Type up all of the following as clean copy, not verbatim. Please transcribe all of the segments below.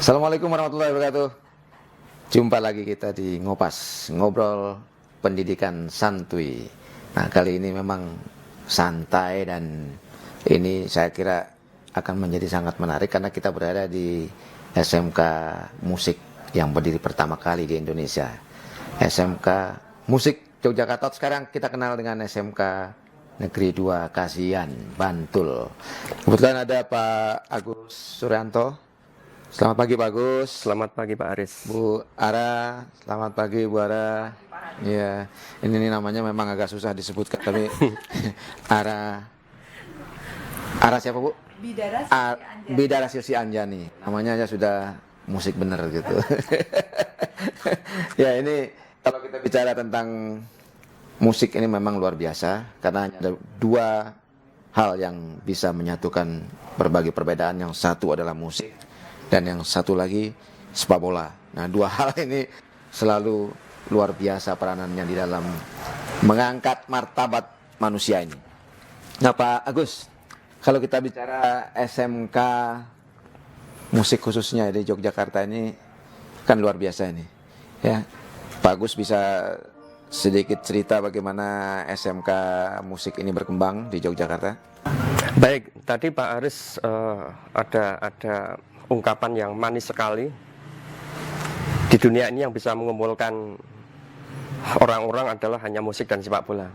Assalamualaikum warahmatullahi wabarakatuh. Jumpa lagi kita di Ngopas, ngobrol pendidikan santuy. Nah, kali ini memang santai dan ini saya kira akan menjadi sangat menarik karena kita berada di SMK Musik yang berdiri pertama kali di Indonesia. SMK Musik Yogyakarta. Sekarang kita kenal dengan SMK Negeri 2 Kasihan, Bantul. Kebetulan ada Pak Agus Suryanto. Selamat pagi Pak Agus. Selamat pagi Pak Aris. Bu Ara, selamat pagi Bu Ara. Ya, ini namanya memang agak susah disebutkan tapi Ara siapa Bu? Bidara Silsi Anjani. Namanya aja sudah musik bener gitu. Ya, ini kalau kita bicara tentang musik ini memang luar biasa karena ada dua hal yang bisa menyatukan berbagai perbedaan. Yang satu adalah musik dan yang satu lagi sepak bola. Nah, dua hal ini selalu luar biasa peranannya di dalam mengangkat martabat manusia ini. Nah, Pak Agus, kalau kita bicara SMK musik khususnya di Yogyakarta ini kan luar biasa ini. Ya, Pak Agus bisa sedikit cerita bagaimana SMK musik ini berkembang di Yogyakarta? Baik, tadi Pak Aris ada ungkapan yang manis sekali. Di dunia ini yang bisa mengumpulkan orang-orang adalah hanya musik dan sepak bola.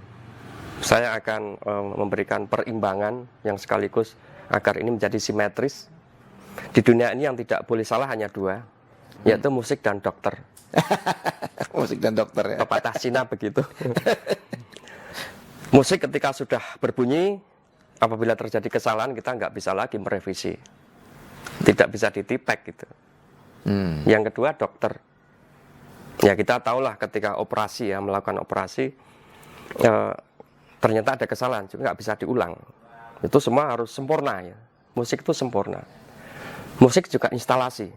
Saya akan memberikan perimbangan yang sekaligus agar ini menjadi simetris. Di dunia ini yang tidak boleh salah hanya dua, yaitu musik dan dokter. Musik dan dokter ya. Pepatah Cina begitu. Musik ketika sudah berbunyi, apabila terjadi kesalahan kita nggak bisa lagi merevisi. Tidak bisa ditipek gitu. Yang kedua dokter. Ya kita tahulah ketika operasi ya, melakukan operasi ternyata ada kesalahan juga nggak bisa diulang. Itu semua harus sempurna ya. Musik itu sempurna. Musik juga instalasi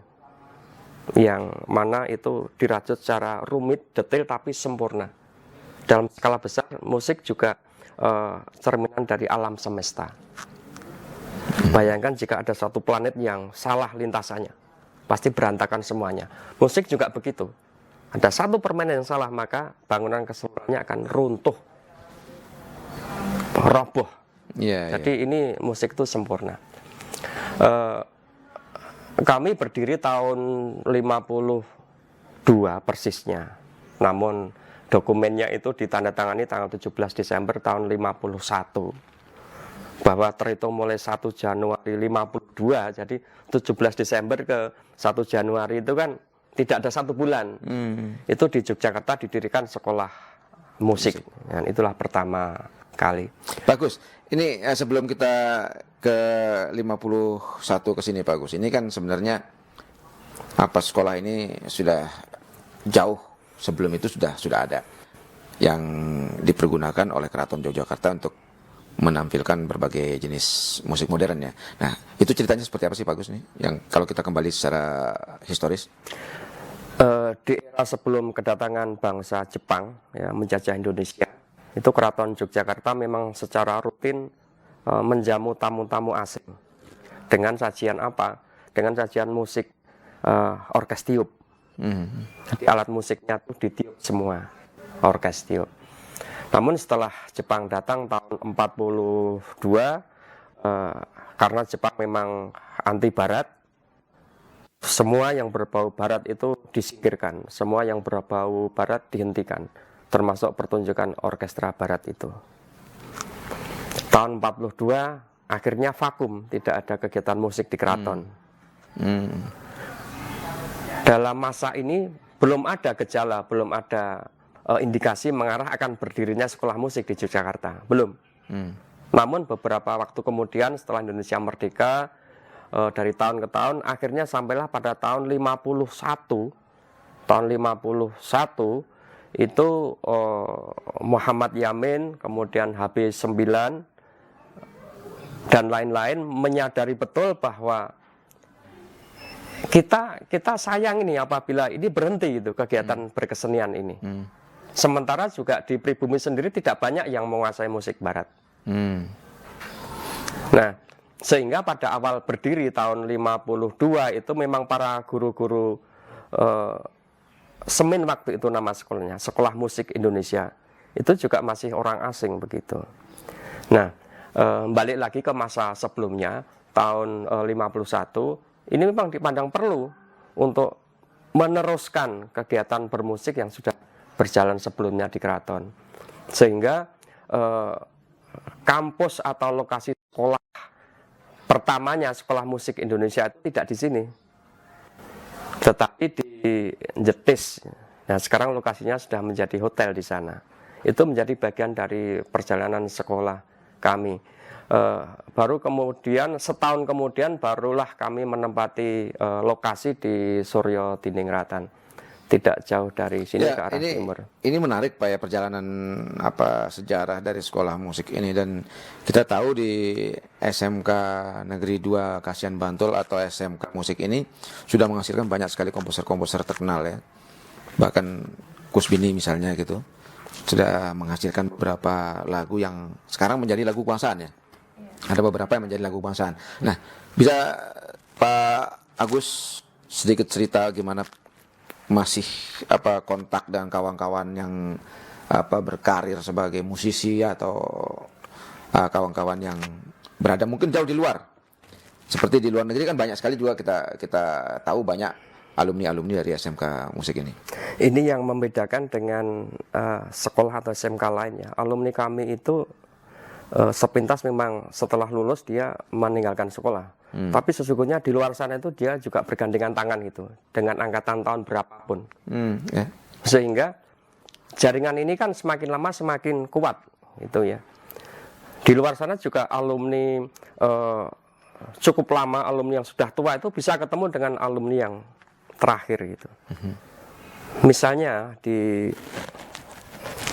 yang mana itu dirajut secara rumit, detail tapi sempurna. Dalam skala besar musik juga cerminan dari alam semesta. Bayangkan jika ada satu planet yang salah lintasannya, pasti berantakan semuanya. Musik juga begitu. Ada satu permainan yang salah, maka bangunan keseluruhannya akan runtuh, roboh. Jadi ini musik itu sempurna. Kami berdiri tahun 52 persisnya. Namun dokumennya itu ditandatangani tanggal 17 Desember tahun 51. Bahwa terhitung mulai 1 Januari 52, jadi 17 Desember ke 1 Januari itu kan tidak ada satu bulan. Itu di Yogyakarta didirikan sekolah musik. Dan itulah pertama kali. Bagus. Ini sebelum kita ke 51 ke sini Pak Agus. Ini kan sebenarnya sekolah ini sudah jauh sebelum itu sudah ada yang dipergunakan oleh Keraton Yogyakarta untuk menampilkan berbagai jenis musik modern ya. Nah, itu ceritanya seperti apa sih Pak Agus nih? Yang kalau kita kembali secara historis. Di era sebelum kedatangan bangsa Jepang ya, menjajah Indonesia, itu Keraton Yogyakarta memang secara rutin menjamu tamu-tamu asing. Dengan sajian apa? Dengan sajian musik orkes tiup. Jadi alat musiknya tuh ditiup semua, orkes tiup. Namun setelah Jepang datang tahun 42, karena Jepang memang anti barat, semua yang berbau barat itu disingkirkan, semua yang berbau barat dihentikan, termasuk pertunjukan orkestra barat itu. Tahun 42 akhirnya vakum, tidak ada kegiatan musik di keraton. Dalam masa ini belum ada gejala, belum ada indikasi mengarah akan berdirinya sekolah musik di Yogyakarta, belum. Namun beberapa waktu kemudian setelah Indonesia merdeka, dari tahun ke tahun, akhirnya sampailah pada tahun 51. Tahun 51 itu Muhammad Yamin, kemudian HB9 dan lain-lain menyadari betul bahwa kita sayang ini apabila ini berhenti itu kegiatan berkesenian ini. Sementara juga di pribumi sendiri tidak banyak yang menguasai musik barat. Nah, Sehingga pada awal berdiri tahun 52 itu memang para guru-guru Semin waktu itu nama sekolahnya, Sekolah Musik Indonesia, itu juga masih orang asing begitu. Nah, balik lagi ke masa sebelumnya, tahun 51, ini memang dipandang perlu untuk meneruskan kegiatan bermusik yang sudah berjalan sebelumnya di keraton. Sehingga kampus atau lokasi sekolah pertamanya Sekolah Musik Indonesia itu tidak di sini, tetapi di Jetis. Nah, sekarang lokasinya sudah menjadi hotel di sana. Itu menjadi bagian dari perjalanan sekolah kami. Baru kemudian setahun kemudian barulah kami menempati lokasi di Suryo Diningrat, tidak jauh dari sini Ya, ke arah timur. ini menarik Pak ya, perjalanan sejarah dari sekolah musik ini, dan kita tahu di SMK Negeri 2 Kasihan Bantul atau SMK Musik ini sudah menghasilkan banyak sekali komposer-komposer terkenal ya. Bahkan Kusbini misalnya gitu sudah menghasilkan beberapa lagu yang sekarang menjadi lagu kebangsaan ya. Ada beberapa yang menjadi lagu kebangsaan. Nah, bisa Pak Agus sedikit cerita gimana masih kontak dengan kawan-kawan yang berkarir sebagai musisi atau kawan-kawan yang berada mungkin jauh di luar. Seperti di luar negeri kan banyak sekali juga kita tahu banyak alumni-alumni dari SMK Musik ini. Ini yang membedakan dengan sekolah atau SMK lainnya. Alumni kami itu sepintas memang setelah lulus dia meninggalkan sekolah. Tapi sesungguhnya di luar sana itu dia juga bergandengan tangan gitu dengan angkatan tahun berapapun. Ya. Sehingga jaringan ini kan semakin lama semakin kuat itu ya. Di luar sana juga alumni cukup lama, alumni yang sudah tua itu bisa ketemu dengan alumni yang terakhir gitu. Misalnya di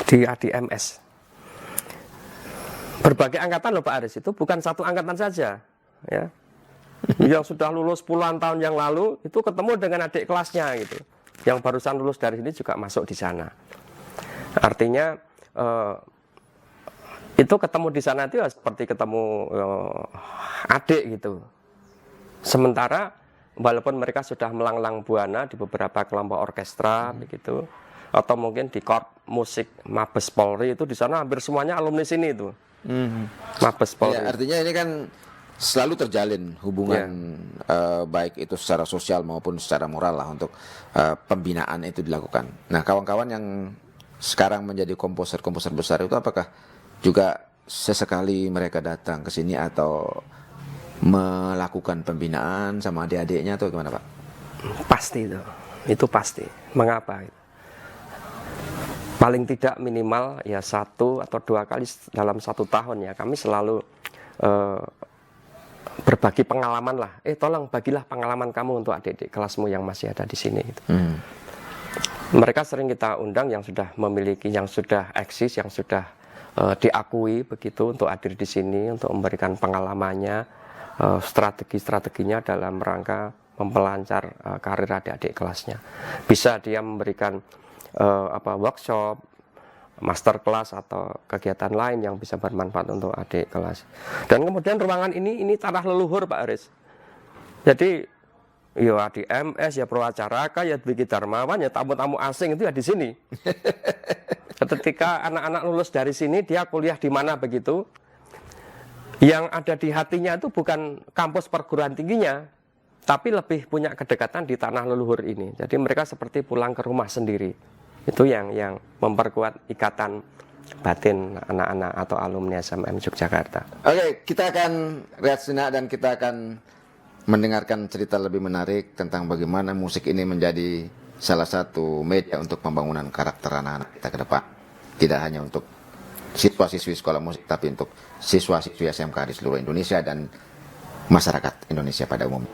ADMS. Berbagai angkatan loh Pak Aris, itu bukan satu angkatan saja ya. Yang sudah lulus puluhan tahun yang lalu itu ketemu dengan adik kelasnya gitu. Yang barusan lulus dari sini juga masuk di sana. Artinya itu ketemu di sana itu ya seperti ketemu adik gitu. Sementara walaupun mereka sudah melanglang buana di beberapa kelompok orkestra begitu, atau mungkin di korps musik Mabes Polri, itu di sana hampir semuanya alumni sini itu. Mabes Polri. Ya, artinya ini kan selalu terjalin hubungan baik itu secara sosial maupun secara moral lah untuk pembinaan itu dilakukan. Nah, kawan-kawan yang sekarang menjadi komposer-komposer besar itu apakah juga sesekali mereka datang ke sini atau melakukan pembinaan sama adik-adiknya atau gimana Pak? Pasti itu pasti. Mengapa? Paling tidak minimal ya 1 atau 2 kali dalam 1 tahun ya kami selalu berbagi pengalaman lah. Tolong bagilah pengalaman kamu untuk adik-adik kelasmu yang masih ada di sini. Gitu. Mereka sering kita undang yang sudah memiliki, yang sudah eksis, yang sudah diakui begitu untuk hadir di sini untuk memberikan pengalamannya, strategi-strateginya dalam rangka mempelancar karir adik-adik kelasnya. Bisa dia memberikan workshop, master class atau kegiatan lain yang bisa bermanfaat untuk adik kelas. Dan kemudian ruangan ini tanah leluhur Pak Aris. Jadi ya ADMS, ya Proacaraka, ya Dwiki Darmawan, ya tamu-tamu asing itu ya di sini. Ketika anak-anak lulus dari sini dia kuliah di mana begitu, yang ada di hatinya itu bukan kampus perguruan tingginya, tapi lebih punya kedekatan di tanah leluhur ini. Jadi mereka seperti pulang ke rumah sendiri. Itu yang memperkuat ikatan batin anak-anak atau alumni SMM Yogyakarta. Oke, kita akan lihat sejenak dan kita akan mendengarkan cerita lebih menarik tentang bagaimana musik ini menjadi salah satu media untuk pembangunan karakter anak-anak kita ke depan. Tidak hanya untuk siswa-siswi sekolah musik, tapi untuk siswa-siswi SMK di seluruh Indonesia dan masyarakat Indonesia pada umumnya.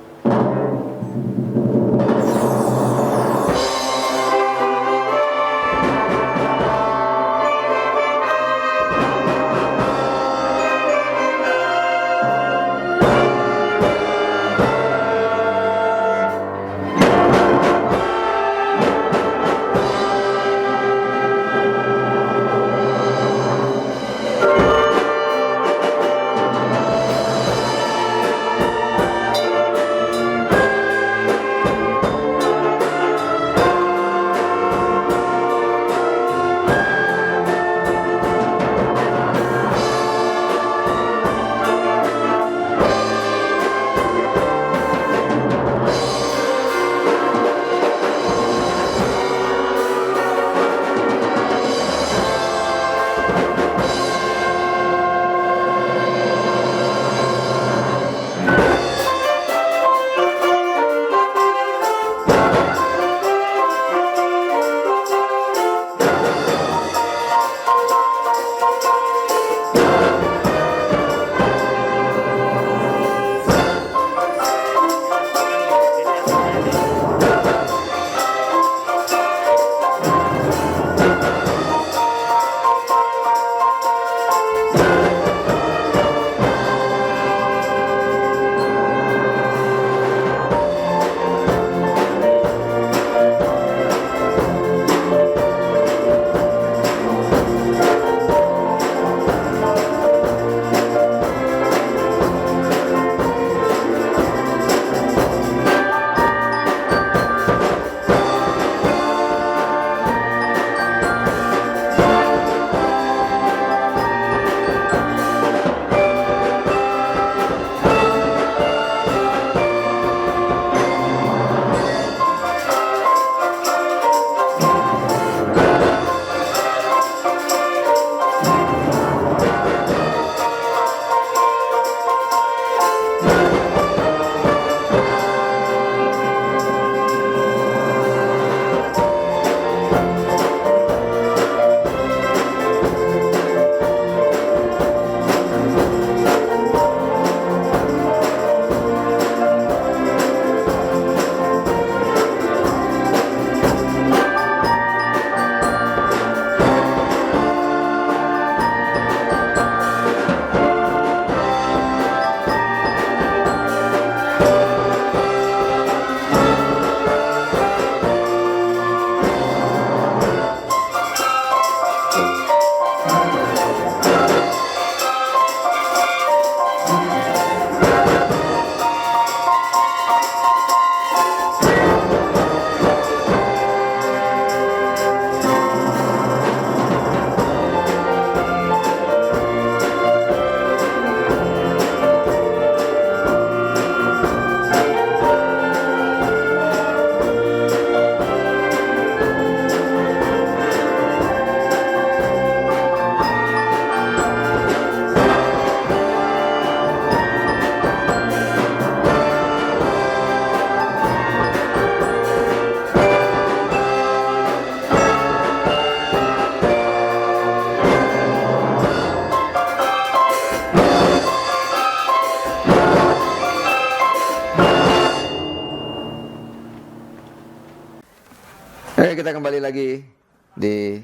kita kembali lagi di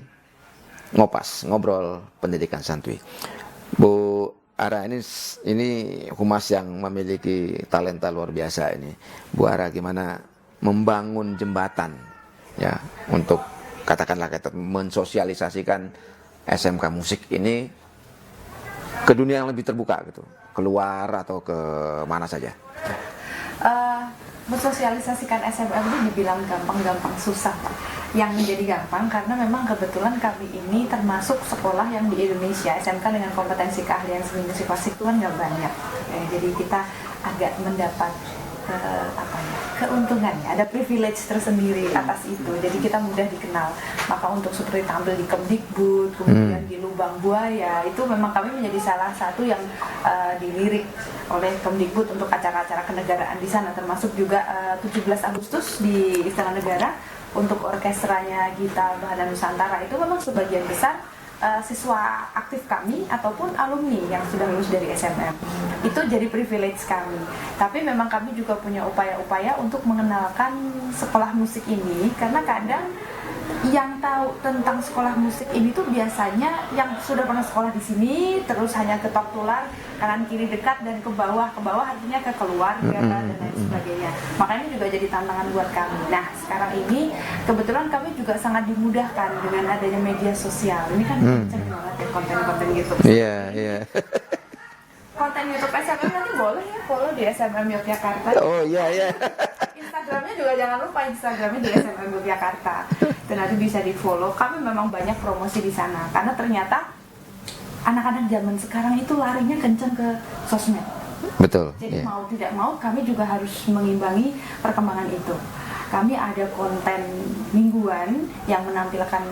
Ngopas, ngobrol pendidikan santuy. Bu Ara, ini humas yang memiliki talenta luar biasa ini. Bu Ara, gimana membangun jembatan ya untuk katakanlah kita mensosialisasikan SMK musik ini ke dunia yang lebih terbuka gitu, keluar atau ke mana saja? Mensosialisasikan SMM itu dibilang gampang-gampang susah, Pak. Yang menjadi gampang karena memang kebetulan kami ini termasuk sekolah yang di Indonesia SMK dengan kompetensi keahlian seni musik klasik itu kan nggak banyak. Jadi kita agak mendapat keuntungan, ada privilege tersendiri atas itu. Jadi kita mudah dikenal. Maka untuk seperti tampil di Kemdikbud, kemudian di Lubang Buaya, itu memang kami menjadi salah satu yang dilirik oleh Kemdikbud untuk acara-acara kenegaraan di sana, termasuk juga 17 Agustus di Istana Negara untuk orkestranya Gita Bahana Nusantara. Itu memang sebagian besar siswa aktif kami ataupun alumni yang sudah lulus dari SMM. Itu jadi privilege kami. Tapi memang kami juga punya upaya-upaya untuk mengenalkan sekolah musik ini, karena kadang yang tahu tentang sekolah musik ini tuh biasanya yang sudah pernah sekolah di sini terus hanya ketok tular kanan kiri dekat dan ke bawah artinya ke keluarga dan lain sebagainya. Makanya juga jadi tantangan buat kami. Nah, sekarang ini kebetulan kami juga sangat dimudahkan dengan adanya media sosial. Ini kan kenceng banget ya konten-konten gitu. Iya, iya. Konten YouTube SMM nanti boleh ya follow di SMM Yogyakarta. Oh iya, iya. Instagramnya juga jangan lupa, Instagramnya di SMM Yogyakarta. Dan nanti bisa di follow. Kami memang banyak promosi di sana karena ternyata anak-anak zaman sekarang itu larinya kenceng ke sosmed. Betul. Jadi iya. mau tidak mau kami juga harus mengimbangi perkembangan itu. Kami ada konten mingguan yang menampilkan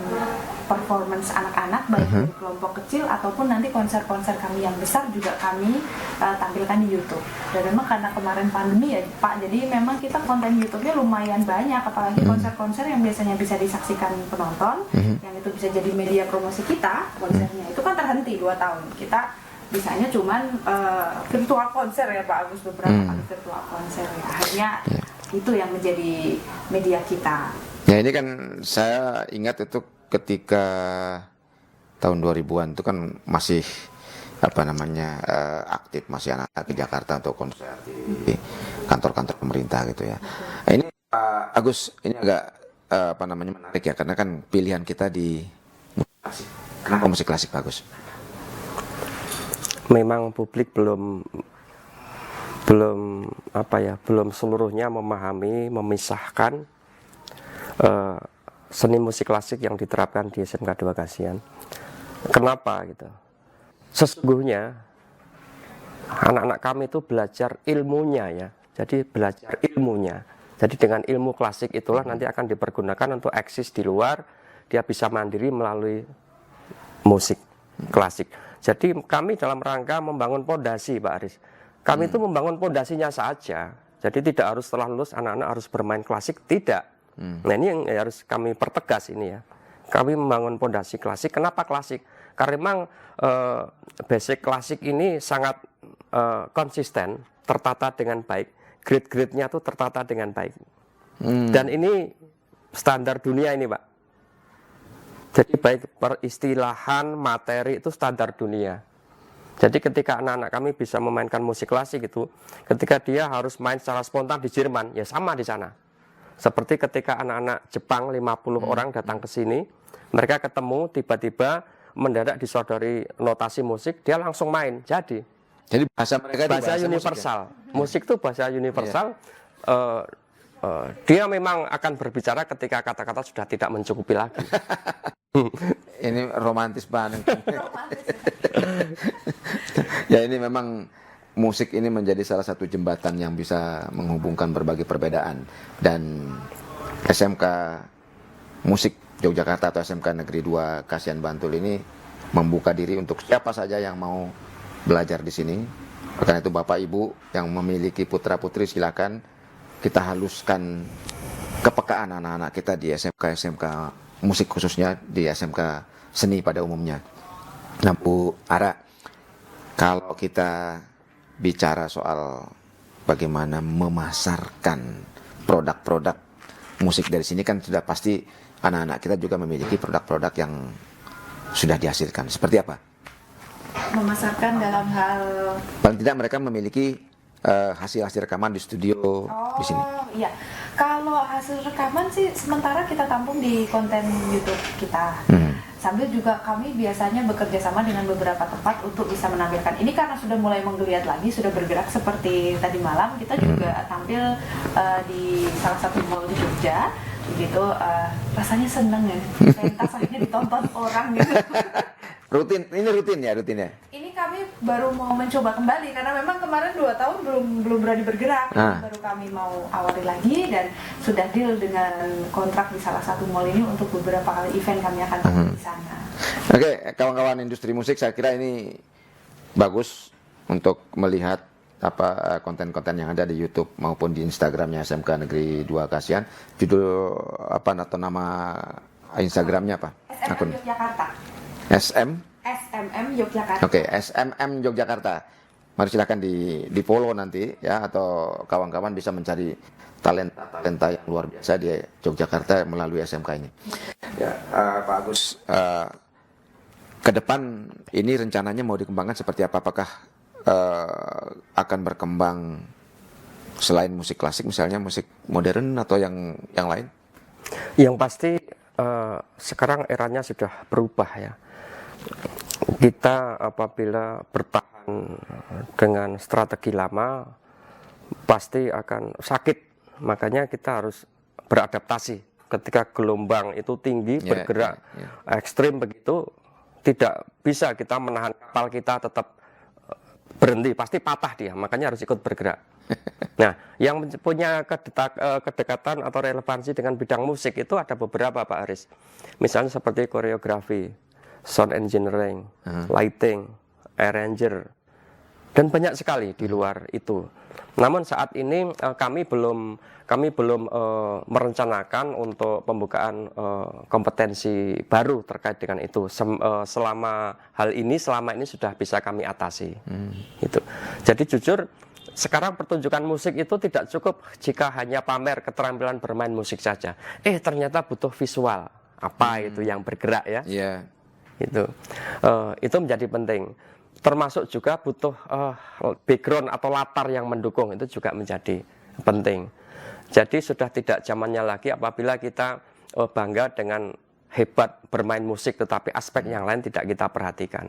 performance anak-anak baik dari kelompok kecil ataupun nanti konser-konser kami yang besar juga kami tampilkan di YouTube. Dan memang karena kemarin pandemi ya Pak, jadi memang kita konten YouTube-nya lumayan banyak, apalagi konser-konser yang biasanya bisa disaksikan penonton, yang itu bisa jadi media promosi kita, konsernya itu kan terhenti 2 tahun. Kita bisanya cuman virtual konser ya Pak Agus, beberapa kali virtual konser ya. Akhirnya itu yang menjadi media kita. Ya ini kan saya ingat itu ketika tahun 2000-an itu kan masih aktif, masih anak-anak ke Jakarta untuk konser di kantor-kantor pemerintah gitu ya. Nah, ini Pak Agus, ini agak menarik ya, karena kan pilihan kita di musik klasik. Kenapa musik klasik Pak Agus? Memang publik belum seluruhnya memahami, memisahkan seni musik klasik yang diterapkan di SMK 2 Kasihan. Kenapa gitu? Sesungguhnya anak-anak kami itu belajar ilmunya ya. Jadi belajar ilmunya. Jadi dengan ilmu klasik itulah nanti akan dipergunakan untuk eksis di luar. Dia bisa mandiri melalui musik klasik. Jadi kami dalam rangka membangun pondasi Pak Aris. Kami itu membangun pondasinya saja. Jadi tidak harus setelah lulus anak-anak harus bermain klasik, tidak. Nah ini yang harus kami pertegas ini ya. Kami membangun pondasi klasik. Kenapa klasik? Karena memang basic klasik ini sangat konsisten, tertata dengan baik. Grade-grade-nya tuh tertata dengan baik. Dan ini standar dunia ini Pak. Jadi baik peristilahan, materi itu standar dunia. Jadi ketika anak-anak kami bisa memainkan musik klasik itu, ketika dia harus main secara spontan di Jerman, ya sama di sana. Seperti ketika anak-anak Jepang 50 orang datang ke sini, mereka ketemu tiba-tiba mendadak disodori notasi musik, dia langsung main. Jadi bahasa mereka itu bahasa universal. Musik itu bahasa universal. Dia memang akan berbicara ketika kata-kata sudah tidak mencukupi lagi. Ini romantis banget. Ya ini memang musik ini menjadi salah satu jembatan yang bisa menghubungkan berbagai perbedaan, dan SMK Musik Yogyakarta atau SMK Negeri 2 Kasihan Bantul ini membuka diri untuk siapa saja yang mau belajar di sini. Karena itu Bapak Ibu yang memiliki putra-putri silakan kita haluskan kepekaan anak-anak kita di SMK musik, khususnya di SMK seni pada umumnya. Nah Bu Ara, kalau kita bicara soal bagaimana memasarkan produk-produk musik dari sini kan sudah pasti anak-anak kita juga memiliki produk-produk yang sudah dihasilkan. Seperti apa? Memasarkan dalam hal Paling tidak mereka memiliki hasil-hasil rekaman di studio di sini. Iya. Kalau hasil rekaman sih sementara kita tampung di konten YouTube kita. Sambil juga kami biasanya bekerja sama dengan beberapa tempat untuk bisa menampilkan. Ini karena sudah mulai menggeliat lagi, sudah bergerak seperti tadi malam, kita juga tampil di salah satu mall di Jogja. Begitu rasanya seneng ya. Pentas akhirnya ditonton orang gitu. Rutin ya. Ini kami baru mau mencoba kembali karena memang kemarin 2 tahun belum berani bergerak. Baru kami mau awali lagi dan sudah deal dengan kontrak di salah satu mall ini untuk beberapa kali event kami akan tampil di sana. Oke, kawan-kawan industri musik, saya kira ini bagus untuk melihat apa konten-konten yang ada di YouTube maupun di Instagramnya SMK Negeri 2 Kasihan. Judul apa atau nama Instagramnya apa? SMM Yogyakarta. SMM Yogyakarta. Oke, SMM Yogyakarta. Mari silakan di follow nanti ya, atau kawan-kawan bisa mencari talenta yang luar biasa di Yogyakarta melalui SMK ini. Ya, Pak Agus, ke depan ini rencananya mau dikembangkan seperti apa? Apakah akan berkembang selain musik klasik, misalnya musik modern atau yang lain? Yang pasti sekarang eranya sudah berubah ya. Kita apabila bertahan dengan strategi lama pasti akan sakit. Makanya kita harus beradaptasi. Ketika gelombang itu tinggi, bergerak ekstrim begitu, tidak bisa kita menahan kapal kita tetap berhenti, pasti patah dia. Makanya harus ikut bergerak. Nah, yang punya kedekatan atau relevansi dengan bidang musik itu ada beberapa, Pak Aris. Misalnya seperti koreografi, sound engineering, lighting, arranger, dan banyak sekali di luar itu. Namun saat ini kami belum merencanakan untuk pembukaan kompetensi baru terkait dengan itu. Selama ini sudah bisa kami atasi. Gitu. Jadi jujur, sekarang pertunjukan musik itu tidak cukup jika hanya pamer keterampilan bermain musik saja. Ternyata butuh visual. Apa itu yang bergerak ya? Itu menjadi penting. Termasuk juga butuh background atau latar yang mendukung, itu juga menjadi penting. Jadi sudah tidak zamannya lagi apabila kita bangga dengan hebat bermain musik tetapi aspek yang lain tidak kita perhatikan.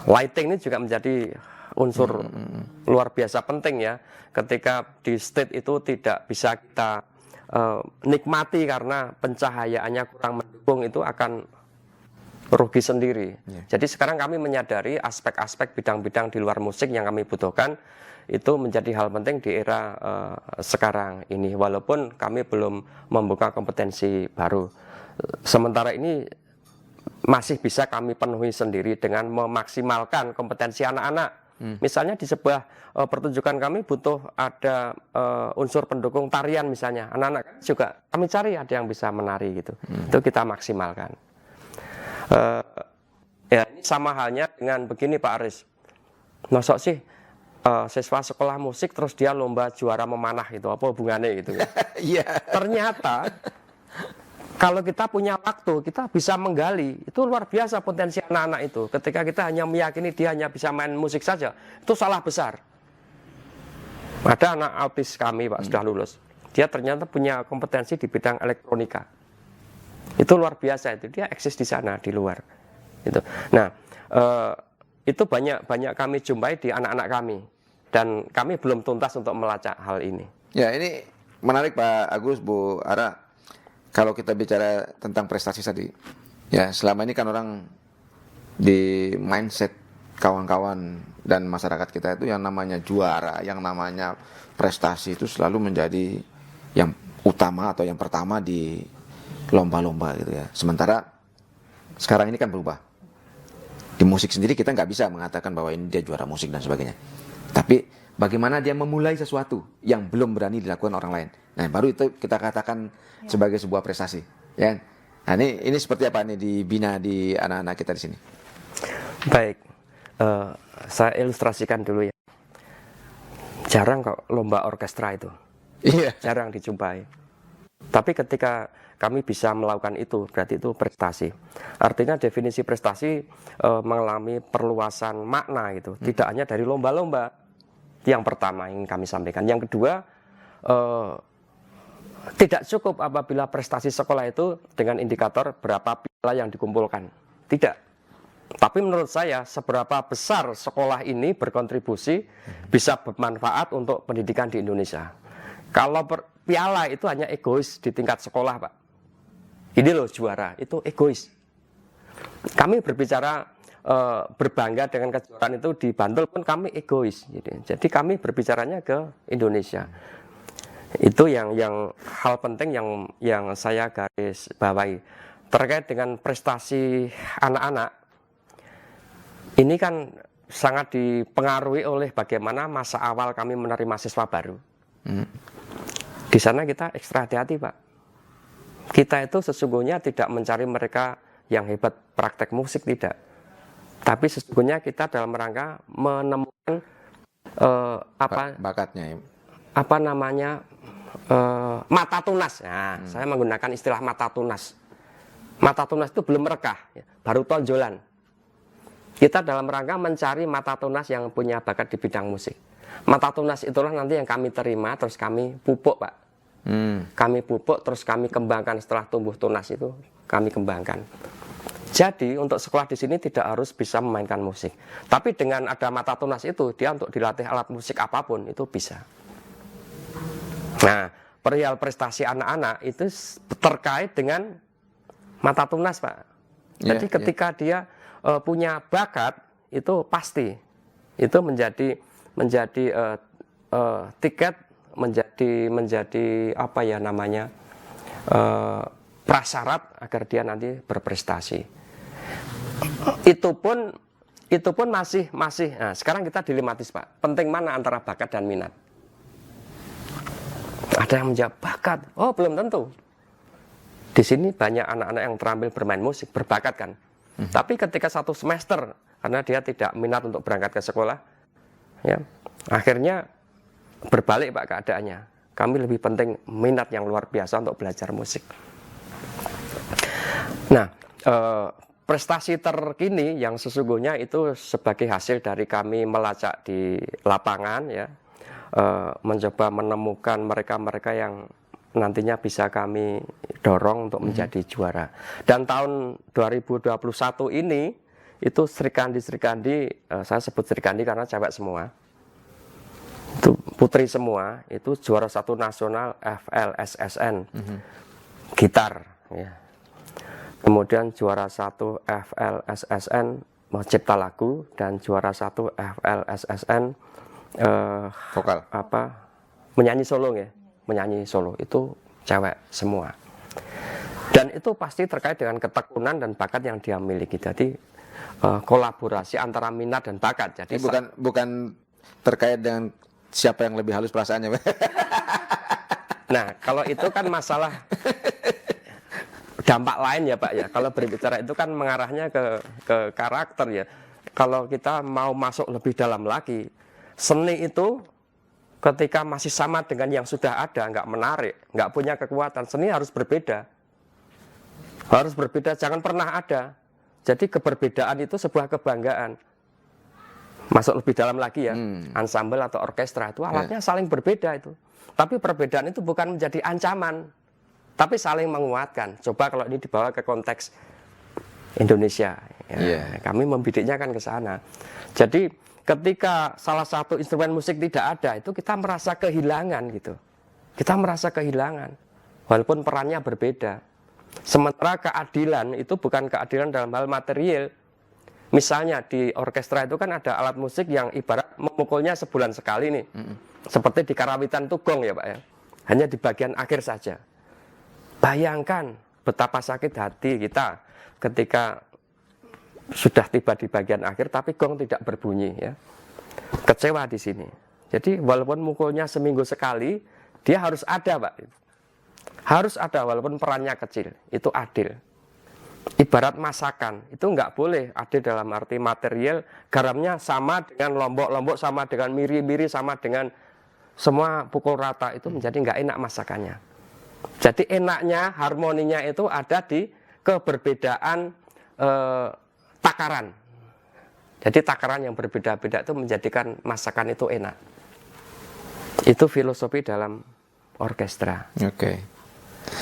Lighting ini juga menjadi unsur luar biasa penting ya. Ketika di stage itu tidak bisa kita nikmati karena pencahayaannya kurang mendukung, itu akan rugi sendiri. Jadi sekarang kami menyadari aspek-aspek bidang-bidang di luar musik yang kami butuhkan itu menjadi hal penting di era sekarang ini. Walaupun kami belum membuka kompetensi baru. Sementara ini masih bisa kami penuhi sendiri dengan memaksimalkan kompetensi anak-anak. Misalnya di sebuah pertunjukan kami butuh ada unsur pendukung tarian misalnya. Anak-anak juga kami cari ada yang bisa menari gitu. Itu kita maksimalkan. Ya ini sama halnya dengan begini Pak Aris. Masuk sih siswa sekolah musik terus dia lomba juara memanah gitu, apa hubungannya gitu ya. Ternyata kalau kita punya waktu, kita bisa menggali, itu luar biasa potensi anak-anak itu. Ketika kita hanya meyakini dia hanya bisa main musik saja, itu salah besar. Ada anak autis kami Pak, sudah lulus. Dia ternyata punya kompetensi di bidang elektronika. Itu luar biasa, itu dia eksis di sana, di luar. Gitu. Nah, itu banyak kami jumpai di anak-anak kami. Dan kami belum tuntas untuk melacak hal ini. Ya, ini menarik Pak Agus, Bu Ara. Kalau kita bicara tentang prestasi tadi, ya selama ini kan orang di mindset kawan-kawan dan masyarakat kita itu yang namanya juara, yang namanya prestasi itu selalu menjadi yang utama atau yang pertama di lomba-lomba gitu ya. Sementara sekarang ini kan berubah. Di musik sendiri kita nggak bisa mengatakan bahwa ini dia juara musik dan sebagainya. Tapi bagaimana dia memulai sesuatu yang belum berani dilakukan orang lain. Nah, baru itu kita katakan sebagai sebuah prestasi. Ya. Nah, ini seperti apa nih dibina di anak-anak kita di sini? Baik, saya ilustrasikan dulu ya. Jarang kok lomba orkestra itu. Jarang dijumpai. Tapi ketika kami bisa melakukan itu, berarti itu prestasi. Artinya definisi prestasi mengalami perluasan makna gitu, tidak hanya dari lomba-lomba. Yang pertama yang kami sampaikan. Yang kedua, tidak cukup apabila prestasi sekolah itu dengan indikator berapa piala yang dikumpulkan. Tidak. Tapi menurut saya, seberapa besar sekolah ini berkontribusi bisa bermanfaat untuk pendidikan di Indonesia. Kalau piala itu hanya egois di tingkat sekolah, Pak. Ini loh juara, itu egois. Kami berbicara berbangga dengan kejuaraan itu di Bantul pun kami egois. Jadi kami berbicaranya ke Indonesia. Itu yang hal penting yang saya garis bawahi. Terkait dengan prestasi anak-anak, ini kan sangat dipengaruhi oleh bagaimana masa awal kami menerima siswa baru. Di sana kita ekstra hati-hati, Pak. Kita itu sesungguhnya tidak mencari mereka yang hebat praktek musik, tidak. Tapi sesungguhnya kita dalam rangka menemukan bakatnya. Apa namanya mata tunas. Nah, saya menggunakan istilah mata tunas. Mata tunas itu belum merekah, baru tonjolan. Kita dalam rangka mencari mata tunas yang punya bakat di bidang musik. Mata tunas itulah nanti yang kami terima, terus kami pupuk, Pak. Kami pupuk, terus kami kembangkan setelah tumbuh tunas itu, kami kembangkan. Jadi untuk sekolah di sini tidak harus bisa memainkan musik. Tapi dengan ada mata tunas itu, dia untuk dilatih alat musik apapun, itu bisa. Nah, perihal prestasi anak-anak itu terkait dengan mata tunas, Pak. Jadi ketika dia punya bakat, itu pasti. Itu menjadi tiket, menjadi apa ya namanya, prasyarat agar dia nanti berprestasi. Itu pun masih. Nah, sekarang kita dilematis, Pak. Penting mana antara bakat dan minat? Ada yang menjawab bakat. Oh, belum tentu. Di sini banyak anak-anak yang terampil bermain musik, berbakat kan. Tapi ketika satu semester, karena dia tidak minat untuk berangkat ke sekolah, ya, akhirnya berbalik, Pak, keadaannya. Kami lebih penting minat yang luar biasa untuk belajar musik. Nah, prestasi terkini yang sesungguhnya itu sebagai hasil dari kami melacak di lapangan, ya, mencoba menemukan mereka-mereka yang nantinya bisa kami dorong untuk menjadi juara. Dan tahun 2021 ini itu Srikandi, saya sebut Srikandi karena cewek semua, itu putri semua, itu juara 1 nasional FLSSN gitar, ya. Kemudian juara 1 FLSSN cipta lagu, dan juara 1 FLSSN vokal, menyanyi solo, ya. Menyanyi solo, itu cewek semua. Dan itu pasti terkait dengan ketekunan dan bakat yang dia miliki. Jadi kolaborasi antara minat dan bakat. Jadi bukan terkait dengan siapa yang lebih halus perasaannya. Nah, kalau itu kan masalah dampak lain, ya, Pak, ya. Kalau berbicara itu kan mengarahnya ke karakter, ya. Kalau kita mau masuk lebih dalam lagi, seni itu ketika masih sama dengan yang sudah ada, nggak menarik, nggak punya kekuatan. Seni harus berbeda. Harus berbeda, jangan pernah ada. Jadi keberbedaan itu sebuah kebanggaan. Masuk lebih dalam lagi, ya, ensemble atau orkestra itu alatnya saling berbeda itu. Tapi perbedaan itu bukan menjadi ancaman, tapi saling menguatkan. Coba kalau ini dibawa ke konteks Indonesia, ya, kami membidiknya kan ke sana. Jadi ketika salah satu instrumen musik tidak ada, itu kita merasa kehilangan gitu. Kita merasa kehilangan, walaupun perannya berbeda. Sementara keadilan itu bukan keadilan dalam hal material. Misalnya di orkestra itu kan ada alat musik yang ibarat memukulnya sebulan sekali nih. Seperti di karawitan itu gong, ya, Pak, ya. Hanya di bagian akhir saja. Bayangkan betapa sakit hati kita ketika sudah tiba di bagian akhir tapi gong tidak berbunyi, ya. Kecewa di sini. Jadi walaupun mukulnya seminggu sekali, dia harus ada, Pak. Harus ada walaupun perannya kecil. Itu adil. Ibarat masakan, itu nggak boleh adil dalam arti material, garamnya sama dengan lombok-lombok, sama dengan miri-miri, sama dengan semua pukul rata, itu menjadi nggak enak masakannya. Jadi enaknya, harmoninya itu ada di keberbedaan takaran. Jadi takaran yang berbeda-beda itu menjadikan masakan itu enak. Itu filosofi dalam orkestra. Oke.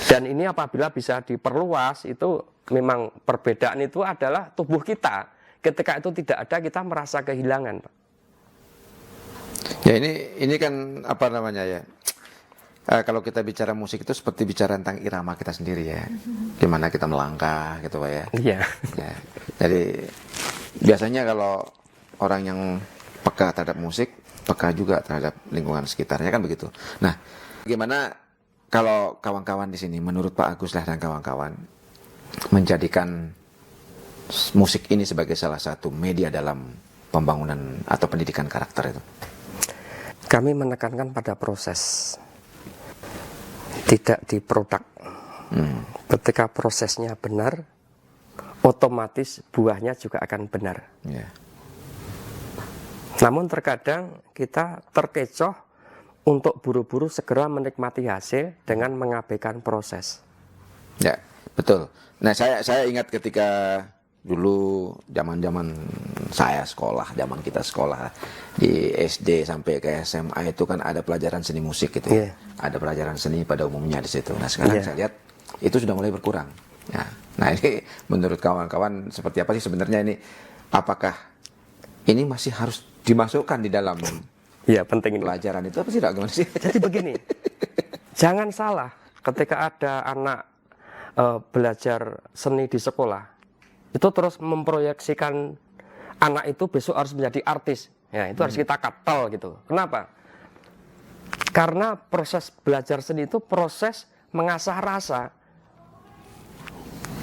Dan ini apabila bisa diperluas, itu memang perbedaan itu adalah tubuh kita. Ketika itu tidak ada, kita merasa kehilangan, Pak. Ya ini kan apa namanya ya? Kalau kita bicara musik itu seperti bicara tentang irama kita sendiri ya, gimana kita melangkah gitu Pak ya. Iya. Ya, jadi biasanya kalau orang yang peka terhadap musik, peka juga terhadap lingkungan sekitarnya kan begitu. Nah, gimana kalau kawan-kawan di sini, menurut Pak Agus lah dan kawan-kawan, menjadikan musik ini sebagai salah satu media dalam pembangunan atau pendidikan karakter itu? Kami menekankan pada proses, tidak di produk. Ketika prosesnya benar, otomatis buahnya juga akan benar. Yeah. Namun terkadang kita terkecoh untuk buru-buru segera menikmati hasil dengan mengabaikan proses. Ya, betul. Nah, saya ingat ketika dulu zaman saya sekolah, zaman kita sekolah di SD sampai ke SMA itu kan ada pelajaran seni musik gitu. Yeah. Ada pelajaran seni pada umumnya di situ. Nah, sekarang saya lihat itu sudah mulai berkurang. Nah, ini menurut kawan-kawan seperti apa sih sebenarnya ini? Apakah ini masih harus dimasukkan di dalam Penting ini. pelajaran itu apa sih? Gimana sih? Jadi begini, jangan salah ketika ada anak belajar seni di sekolah, itu terus memproyeksikan anak itu besok harus menjadi artis. Ya, itu harus kita katal gitu. Kenapa? Karena proses belajar seni itu proses mengasah rasa.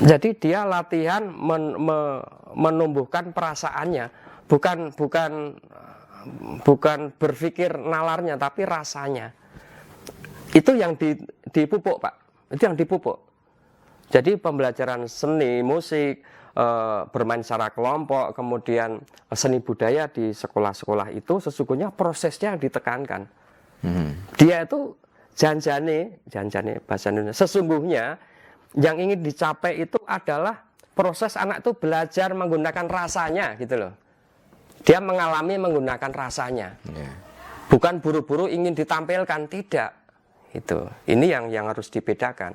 Jadi dia latihan menumbuhkan perasaannya, bukan berpikir nalarnya, tapi rasanya. Itu yang dipupuk, Pak. Itu yang dipupuk. Jadi pembelajaran seni, musik, bermain secara kelompok, kemudian seni budaya di sekolah-sekolah itu sesungguhnya prosesnya yang ditekankan. Dia itu janjane bahasa Indonesia. Sesungguhnya yang ingin dicapai itu adalah proses anak itu belajar menggunakan rasanya gitu loh. Dia mengalami menggunakan rasanya. Bukan buru-buru ingin ditampilkan, tidak. Itu. Ini yang harus dibedakan.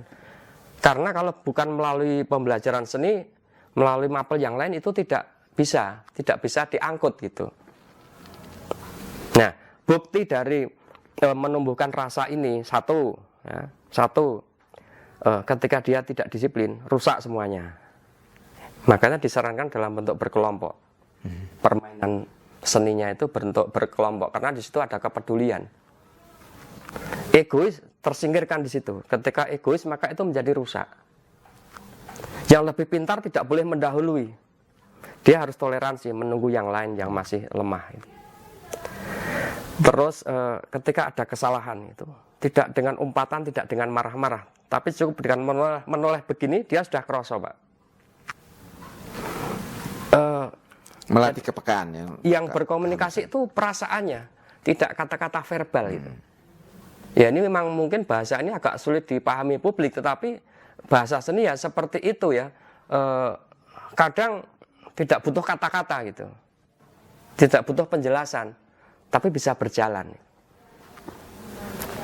Karena kalau bukan melalui pembelajaran seni, melalui mapel yang lain itu tidak bisa diangkut gitu. Nah, bukti dari menumbuhkan rasa ini satu, ketika dia tidak disiplin, rusak semuanya. Makanya disarankan dalam bentuk berkelompok. Permainan seninya itu berbentuk berkelompok karena di situ ada kepedulian. Egois tersingkirkan di situ. Ketika egois maka itu menjadi rusak. Yang lebih pintar tidak boleh mendahului. Dia harus toleransi menunggu yang lain yang masih lemah. Terus ketika ada kesalahan itu tidak dengan umpatan, tidak dengan marah-marah, tapi cukup dengan menoleh begini dia sudah kerasa, Pak. Melatih kepekaan ya. Yang berkomunikasi itu perasaannya, tidak kata-kata verbal itu. Ya ini memang mungkin bahasa ini agak sulit dipahami publik, tetapi bahasa seni ya seperti itu ya. Kadang tidak butuh kata-kata gitu, tidak butuh penjelasan, tapi bisa berjalan.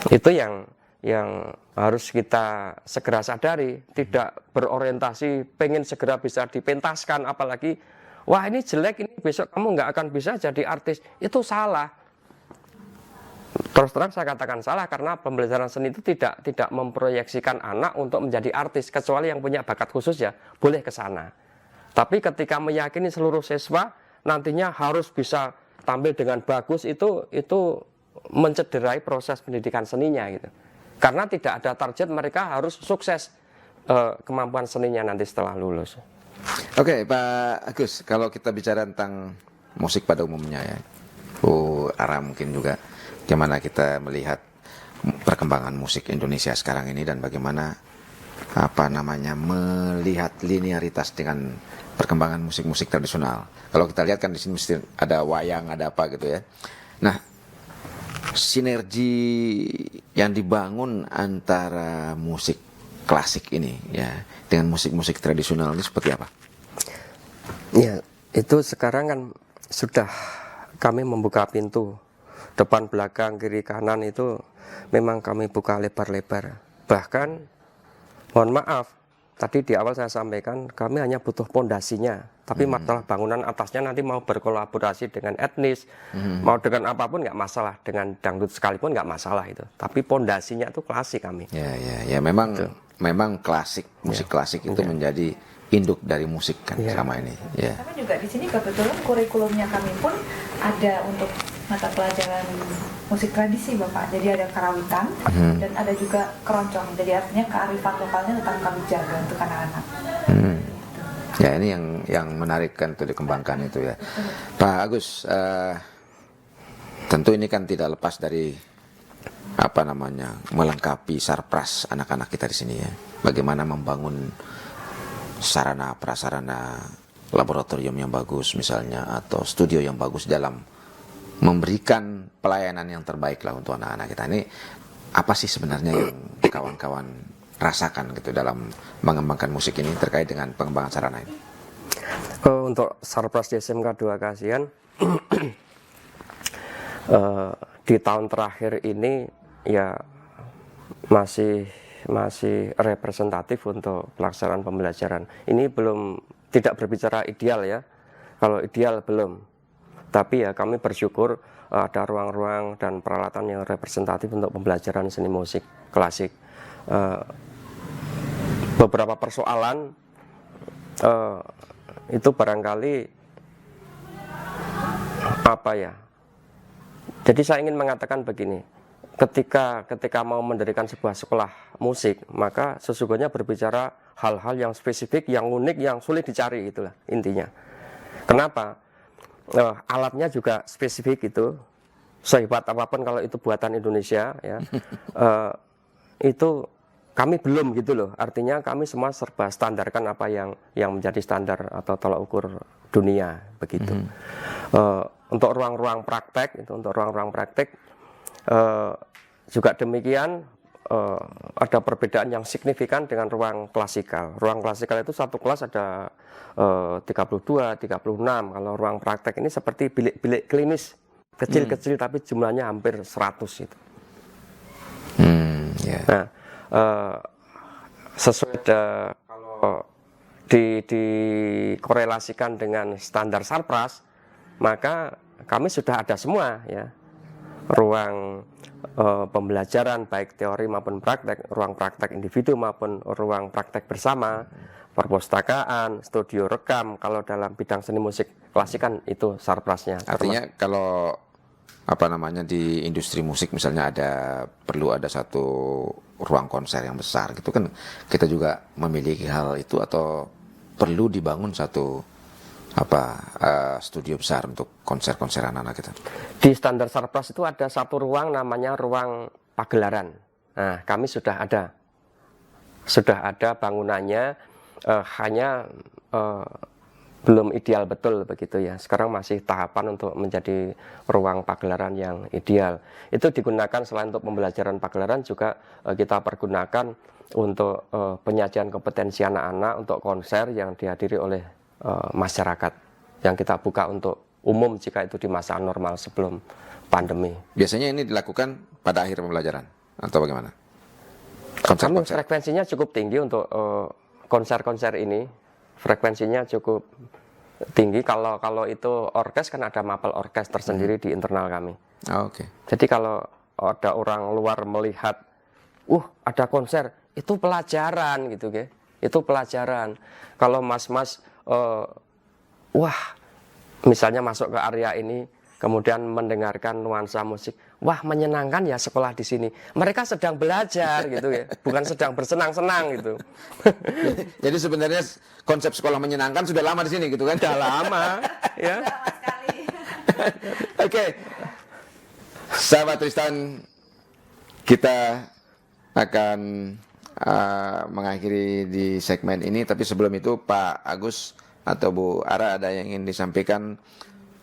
Itu yang harus kita segera sadari, tidak berorientasi pengen segera bisa dipentaskan, apalagi wah ini jelek, ini besok kamu nggak akan bisa jadi artis. Itu salah. Terus terang saya katakan salah karena pembelajaran seni itu tidak memproyeksikan anak untuk menjadi artis, kecuali yang punya bakat khusus ya boleh ke sana. Tapi ketika meyakini seluruh siswa nantinya harus bisa tampil dengan bagus, itu mencederai proses pendidikan seninya gitu. Karena tidak ada target mereka harus sukses kemampuan seninya nanti setelah lulus. Oke, Pak Agus, kalau kita bicara tentang musik pada umumnya ya, Ara mungkin juga, bagaimana kita melihat perkembangan musik Indonesia sekarang ini dan bagaimana melihat linearitas dengan perkembangan musik-musik tradisional. Kalau kita lihat kan di sini mesti ada wayang, ada apa gitu ya. Nah, sinergi yang dibangun antara musik klasik ini ya dengan musik-musik tradisional ini seperti apa? Ya, itu sekarang kan sudah kami membuka pintu depan, belakang, kiri, kanan itu memang kami buka lebar-lebar. Bahkan, mohon maaf, tadi di awal saya sampaikan kami hanya butuh pondasinya, tapi masalah bangunan atasnya nanti mau berkolaborasi dengan etnis, mau dengan apapun nggak masalah, dengan dangdut sekalipun nggak masalah itu. Tapi pondasinya itu klasik kami. Ya, memang klasik, musik klasik itu menjadi induk dari musik kan selama ini. Ya. Tapi juga di sini kebetulan kurikulumnya kami pun ada untuk mata pelajaran musik tradisi Bapak. Jadi ada karawitan dan ada juga keroncong. Jadi artinya kearifan lokalnya tetap kami jaga untuk anak-anak. Ya ini yang menarik kan untuk dikembangkan itu ya. Pak Agus, tentu ini kan tidak lepas dari melengkapi sarpras anak-anak kita di sini ya. Bagaimana membangun sarana prasarana laboratorium yang bagus misalnya atau studio yang bagus dalam memberikan pelayanan yang terbaik lah untuk anak-anak kita. Ini apa sih sebenarnya yang kawan-kawan rasakan gitu dalam mengembangkan musik ini terkait dengan pengembangan sarana ini? Untuk sarpras di SMK 2 Kasihan di tahun terakhir ini ya masih representatif untuk pelaksanaan pembelajaran. Ini belum, tidak berbicara ideal ya. Kalau ideal belum. Tapi ya kami bersyukur ada ruang-ruang dan peralatan yang representatif untuk pembelajaran seni musik klasik. Beberapa persoalan itu barangkali apa ya. Jadi saya ingin mengatakan begini. Ketika mau mendirikan sebuah sekolah musik, maka sesungguhnya berbicara hal-hal yang spesifik, yang unik, yang sulit dicari, itulah intinya. Kenapa? Alatnya juga spesifik itu, sehebat apapun kalau itu buatan Indonesia, ya, itu kami belum gitu loh. Artinya kami semua serba standarkan apa yang menjadi standar atau tolak ukur dunia begitu. Untuk ruang-ruang praktek, juga demikian ada perbedaan yang signifikan dengan ruang klasikal. Ruang klasikal itu satu kelas ada 32, 36. Kalau ruang praktek ini seperti bilik-bilik klinis kecil-kecil tapi jumlahnya hampir 100 itu. Nah, sesuai kalau dikorelasikan dengan standar sarpras, maka kami sudah ada semua ya. Ruang pembelajaran baik teori maupun praktek, ruang praktek individu maupun ruang praktek bersama, perpustakaan, studio rekam. Kalau dalam bidang seni musik klasik kan itu sarprasnya. Artinya kalau di industri musik misalnya perlu ada satu ruang konser yang besar gitu kan, kita juga memiliki hal itu atau perlu dibangun satu studio besar untuk konser-konser anak-anak kita. Di standar sarpras itu ada satu ruang namanya ruang pagelaran. Nah, kami sudah ada bangunannya, hanya belum ideal betul begitu ya. Sekarang masih tahapan untuk menjadi ruang pagelaran yang ideal. Itu digunakan selain untuk pembelajaran pagelaran juga kita pergunakan untuk penyajian kompetensi anak-anak untuk konser yang dihadiri oleh masyarakat yang kita buka untuk umum jika itu di masa normal sebelum pandemi. Biasanya ini dilakukan pada akhir pembelajaran atau bagaimana? Kami frekuensinya cukup tinggi untuk konser-konser ini. Frekuensinya cukup tinggi. Kalau itu orkes kan ada mapel orkes tersendiri di internal kami. Oke. Jadi kalau ada orang luar melihat, ada konser, itu pelajaran gitu, ya. Itu pelajaran. Kalau mas-mas misalnya masuk ke area ini kemudian mendengarkan nuansa musik, menyenangkan ya sekolah di sini. Mereka sedang belajar gitu ya, bukan sedang bersenang-senang gitu. Jadi sebenarnya konsep sekolah menyenangkan sudah lama di sini gitu kan? Sudah lama ya. Lama sekali. Oke. Sahabat Tristan, kita akan mengakhiri di segmen ini, tapi sebelum itu Pak Agus atau Bu Ara ada yang ingin disampaikan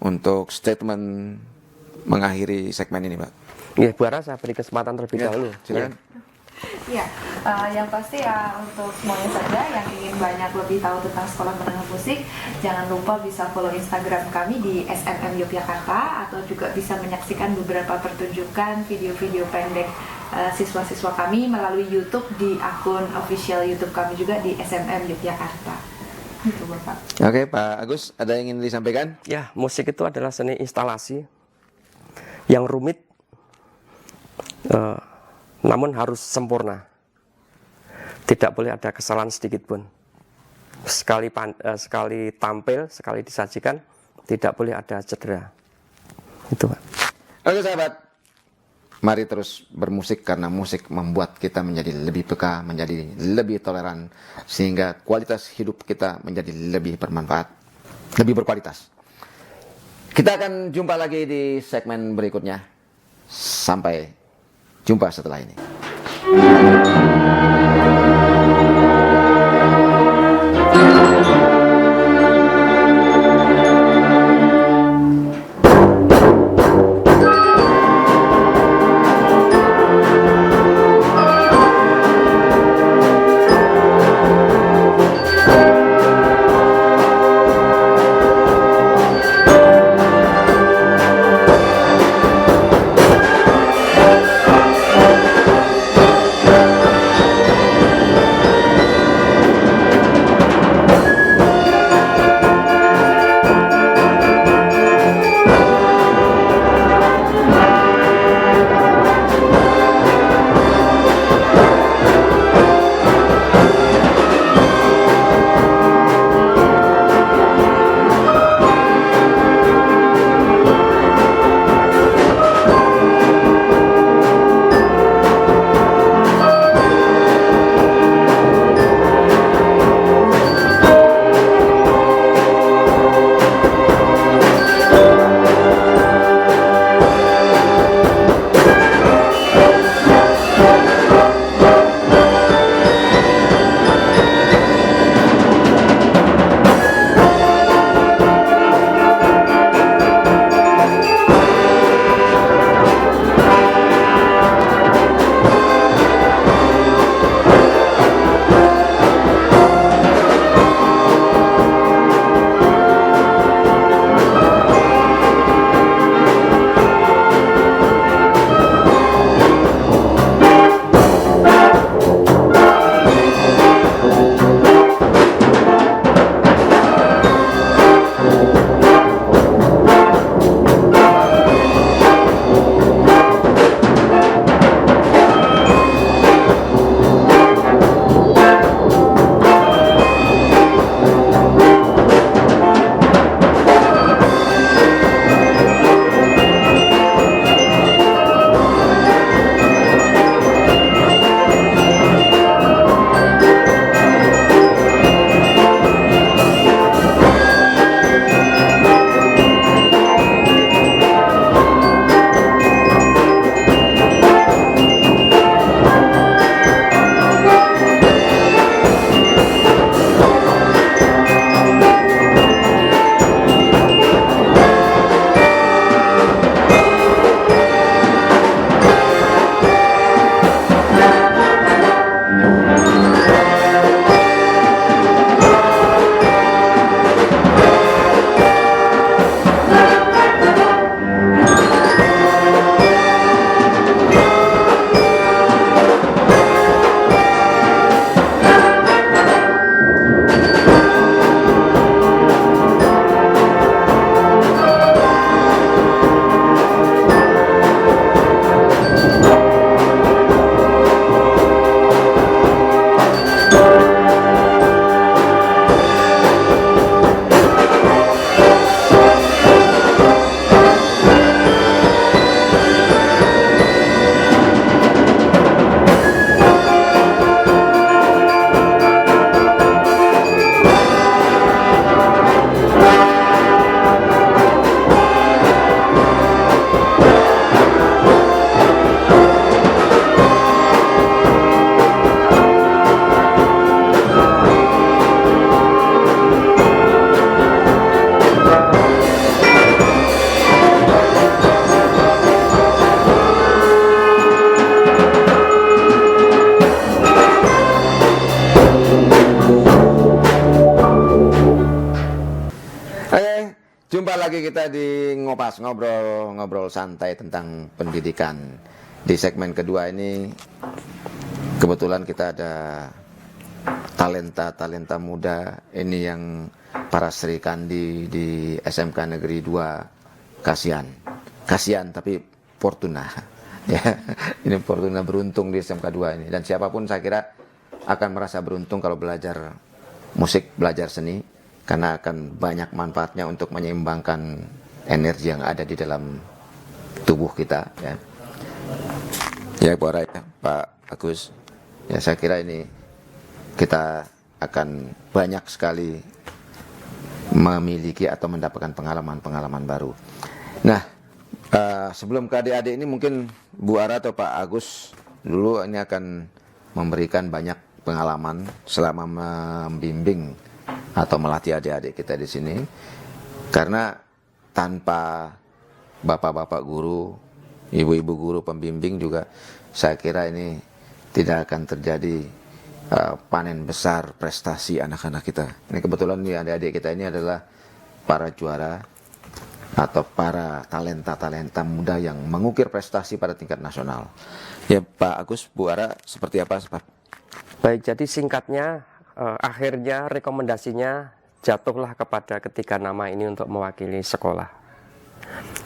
untuk statement mengakhiri segmen ini, Pak? Ya, Bu Ara, saya beri kesempatan terlebih Ya, dahulu. silakan. Iya, yang pasti ya untuk semuanya saja yang ingin banyak lebih tahu tentang Sekolah Menengah Musik, jangan lupa bisa follow Instagram kami di SMM Yogyakarta atau juga bisa menyaksikan beberapa pertunjukan video-video pendek siswa-siswa kami melalui YouTube di akun official YouTube kami juga di SMM Yogyakarta. Gitu, Bapak. Oke, Pak Agus, ada yang ingin disampaikan? Ya, musik itu adalah seni instalasi yang rumit, namun harus sempurna. Tidak boleh ada kesalahan sedikit pun. Sekali tampil, sekali disajikan, tidak boleh ada cedera. Itu, Pak. Oke sahabat, mari terus bermusik karena musik membuat kita menjadi lebih peka, menjadi lebih toleran, sehingga kualitas hidup kita menjadi lebih bermanfaat, lebih berkualitas. Kita akan jumpa lagi di segmen berikutnya. Sampai jumpa setelah ini. lagi kita di Ngopas, ngobrol santai tentang pendidikan. Di segmen kedua ini kebetulan kita ada talenta muda ini yang para Sri Kandi di SMK Negeri 2 Kasihan tapi Fortuna. Ya, ini Fortuna beruntung di SMK 2 ini, dan siapapun saya kira akan merasa beruntung kalau belajar musik, belajar seni, karena akan banyak manfaatnya untuk menyeimbangkan energi yang ada di dalam tubuh kita, ya. Ya, Pak Agus, ya saya kira ini kita akan banyak sekali memiliki atau mendapatkan pengalaman-pengalaman baru. Nah, sebelum ke adik-adik ini mungkin Bu Ara atau Pak Agus dulu ini akan memberikan banyak pengalaman selama membimbing atau melatih adik-adik kita di sini. Karena tanpa bapak-bapak guru, ibu-ibu guru pembimbing juga saya kira ini tidak akan terjadi panen besar prestasi anak-anak kita. Ini kebetulan nih adik-adik kita ini adalah para juara atau para talenta muda yang mengukir prestasi pada tingkat nasional. Ya, Pak Agus, Bu Ara, seperti apa? Baik, jadi singkatnya akhirnya rekomendasinya jatuhlah kepada ketiga nama ini untuk mewakili sekolah.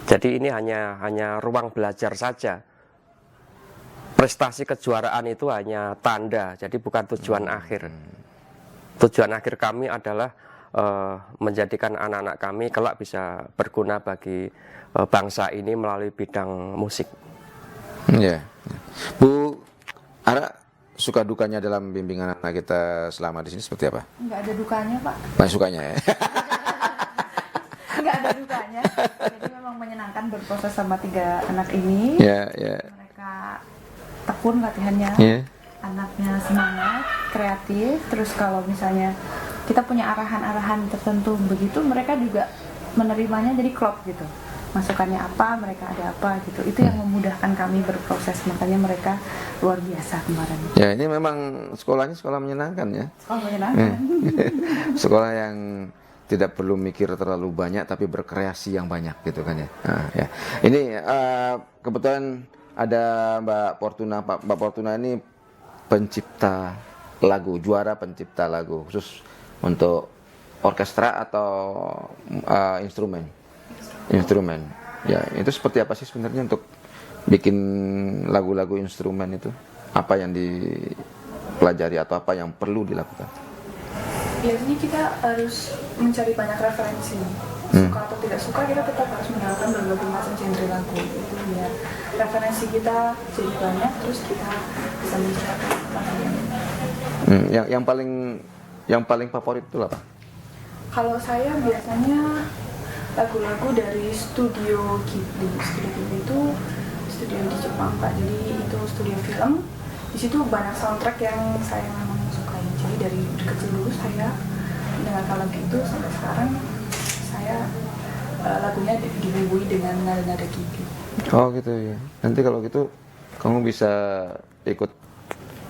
Jadi ini hanya ruang belajar saja. Prestasi kejuaraan itu hanya tanda, jadi bukan tujuan akhir. Tujuan akhir kami adalah menjadikan anak-anak kami kelak bisa berguna bagi bangsa ini melalui bidang musik. Ya, Bu Ara, suka dukanya dalam bimbingan anak kita selama di sini seperti apa? Nggak ada dukanya, Pak. Banyak sukanya ya. Nggak ada dukanya. Jadi memang menyenangkan berproses sama 3 anak ini. Ya, ya. Mereka tekun latihannya, anaknya semangat, kreatif. Terus kalau misalnya kita punya arahan-arahan tertentu begitu, mereka juga menerimanya jadi klop gitu. Masukannya apa, mereka ada apa gitu. Itu yang memudahkan kami berproses. Makanya mereka luar biasa kemarin. Ya, ini memang sekolahnya sekolah menyenangkan ya. Sekolah menyenangkan. Sekolah yang tidak perlu mikir terlalu banyak tapi berkreasi yang banyak gitu kan ya. Nah, ya. Ini kebetulan ada Mbak Fortuna. Mbak Fortuna ini pencipta lagu, juara pencipta lagu khusus untuk orkestra atau instrumen. Ya, itu seperti apa sih sebenarnya untuk bikin lagu-lagu instrumen itu? Apa yang dipelajari atau apa yang perlu dilakukan? Biasanya kita harus mencari banyak referensi. Suka atau tidak suka, kita tetap harus mendengarkan berbagai macam genre lagu. Itu biar referensi kita jadi banyak, terus kita bisa menciptakan Yang paling favorit itu apa? Kalau saya biasanya lagu-lagu dari Studio Ghibli. Studio Ghibli itu studio di Jepang, Pak. Jadi itu studio film. Di situ banyak soundtrack yang saya memang sukai. Jadi dari kecil dulu saya mendengarkan lagu itu sampai sekarang saya lagunya dibumbui dengan nada-nada Ghibli. Oh gitu ya. Nanti kalau gitu kamu bisa ikut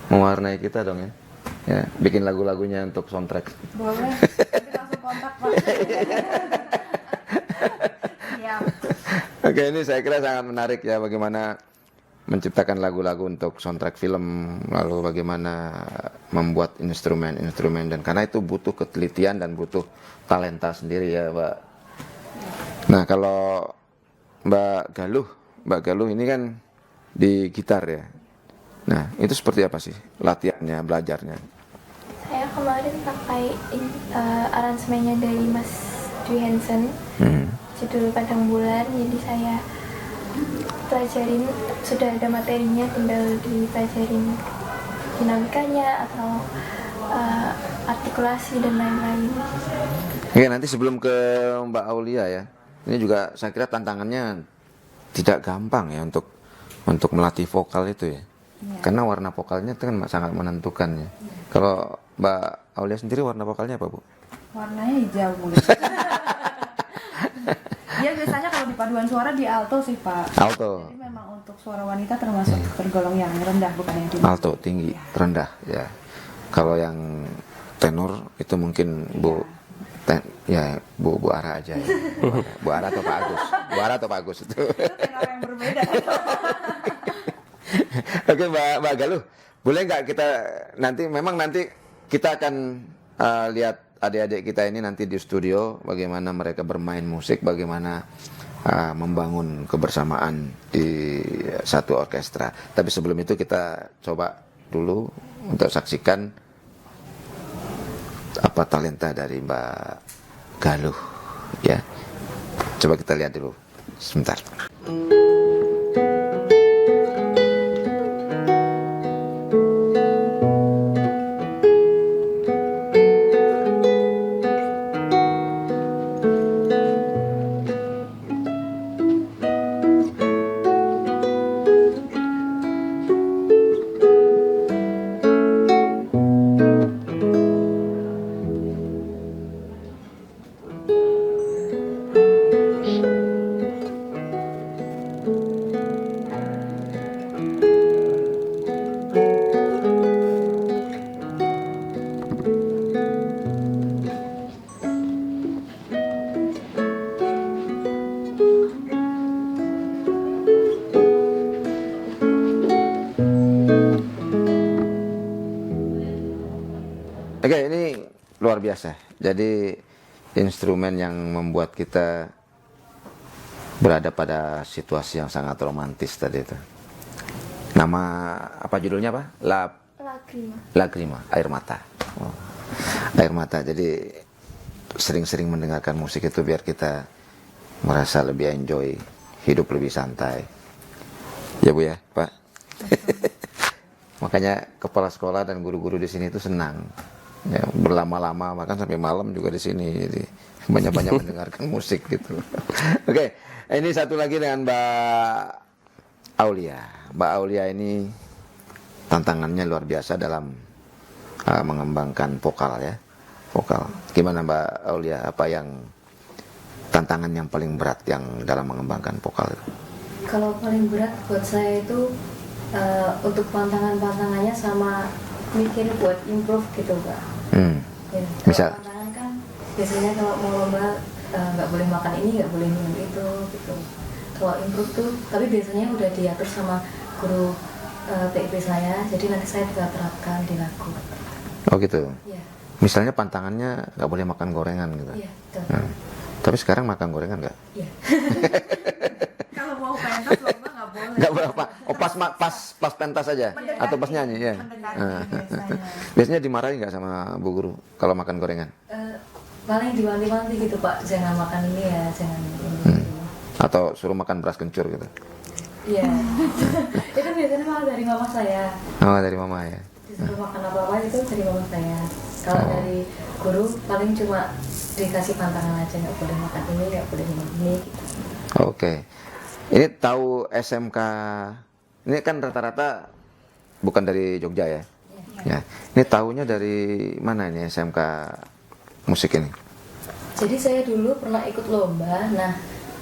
mewarnai kita dong ya. Ya, bikin lagu-lagunya untuk soundtrack. Boleh. Nanti langsung kontak, Pak. Siap. Oke, ini saya kira sangat menarik ya bagaimana menciptakan lagu-lagu untuk soundtrack film, lalu bagaimana membuat instrumen dan karena itu butuh ketelitian dan butuh talenta sendiri ya, Mbak. Nah, kalau Mbak Galuh ini kan di gitar ya. Nah, itu seperti apa sih latihannya, belajarnya? Saya kemarin pakai aransemennya dari Mas Dwi Hansen, judul Padang Bulan. Jadi saya pelajarin, sudah ada materinya, tinggal dipelajarin dinamikanya atau artikulasi dan lain-lain. Oke, nanti sebelum ke Mbak Aulia ya, ini juga saya kira tantangannya tidak gampang ya untuk melatih vokal itu ya. Karena warna vokalnya itu kan sangat menentukan ya. Kalau Mbak Aulia sendiri warna vokalnya apa, Bu? Warnanya hijau, Bu. Dia biasanya kalau di paduan suara di alto sih, Pak. Alto. Jadi memang untuk suara wanita termasuk tergolong yang rendah, bukan yang tinggi. Alto, tinggi, rendah ya. Kalau yang tenor itu mungkin Bu Ya Bu Ara aja ya. Bu Ara atau Pak Agus? Bu Ara atau Pak Agus itu. Tenor yang berbeda. Oke Mbak Galuh, boleh nggak kita nanti kita akan lihat adik-adik kita ini nanti di studio bagaimana mereka bermain musik, bagaimana membangun kebersamaan di satu orkestra. Tapi sebelum itu kita coba dulu untuk saksikan apa talenta dari Mbak Galuh ya. Coba kita lihat dulu sebentar. Oke, ini luar biasa. Jadi instrumen yang membuat kita berada pada situasi yang sangat romantis tadi itu. Nama apa judulnya Pak? Lagrima. Lagrima, air mata. Oh. Air mata. Jadi sering-sering mendengarkan musik itu biar kita merasa lebih enjoy, hidup lebih santai. Ya Bu ya, Pak. Makanya kepala sekolah dan guru-guru di sini itu senang. Ya, berlama-lama bahkan sampai malam juga di sini, jadi banyak-banyak mendengarkan musik gitu. Oke, ini satu lagi dengan Mbak Aulia. Mbak Aulia ini tantangannya luar biasa dalam mengembangkan vokal ya, vokal. Gimana Mbak Aulia? Apa yang tantangan yang paling berat yang dalam mengembangkan vokal? Kalau paling berat buat saya itu untuk pantangannya sama mikir buat improve gitu Pak. Ya, Misal? tantangan kan biasanya kalau mau lomba nggak boleh makan ini, nggak boleh minum itu gitu. Kalau improve tuh, tapi biasanya udah diatur sama guru PIP saya, jadi nanti saya juga terapkan di lagu. Oh gitu. Iya. Misalnya pantangannya nggak boleh makan gorengan gitu. Iya, betul. Tapi sekarang makan gorengan nggak? Iya. Kalau mau pentas lomba nggak boleh. Nggak berapa. Oh pas pentas saja atau pas nyanyi ya. Mendekati biasanya. Biasanya dimarahin nggak sama Bu Guru kalau makan gorengan? Paling diwanti-wanti gitu Pak, jangan makan ini ya, jangan ini. Atau suruh makan beras kencur gitu? Iya. Itu biasanya malah dari mama saya. Oh dari mama ya. Disuruh makan apa-apa itu dari mama saya. Kalau dari guru paling cuma dikasih pantangan aja, nggak boleh makan ini, nggak boleh minum ini gitu. Oke. Ini tahu SMK, ini kan rata-rata bukan dari Jogja ya? Ya. Ini tahunya dari mana ini SMK musik ini? Jadi saya dulu pernah ikut lomba. Nah,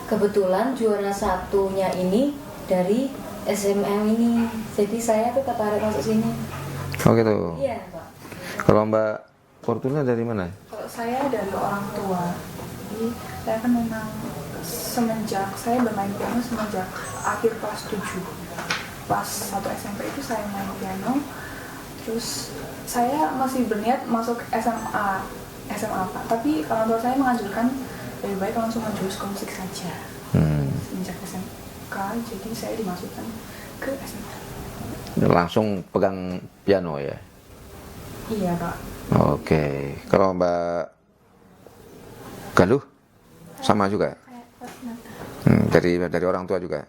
kebetulan juara satunya ini dari SMM ini. Jadi saya tuh tertarik masuk sini. Oh gitu. Iya, Pak. Kalau Mbak Fortuna dari mana? Kalau saya dari orang tua, jadi saya kan memang semenjak saya bermain piano semenjak akhir kelas 7. Pas satu SMP itu saya main piano, terus saya masih berniat masuk SMA Pak. Tapi orang tua saya menganjurkan lebih baik langsung menjurus ke musik saja. Semenjak SMK, jadi saya dimasukkan ke SMA. Langsung pegang piano ya? Iya Pak. Oke. Kalau Mbak Galuh sama juga? Dari orang tua juga.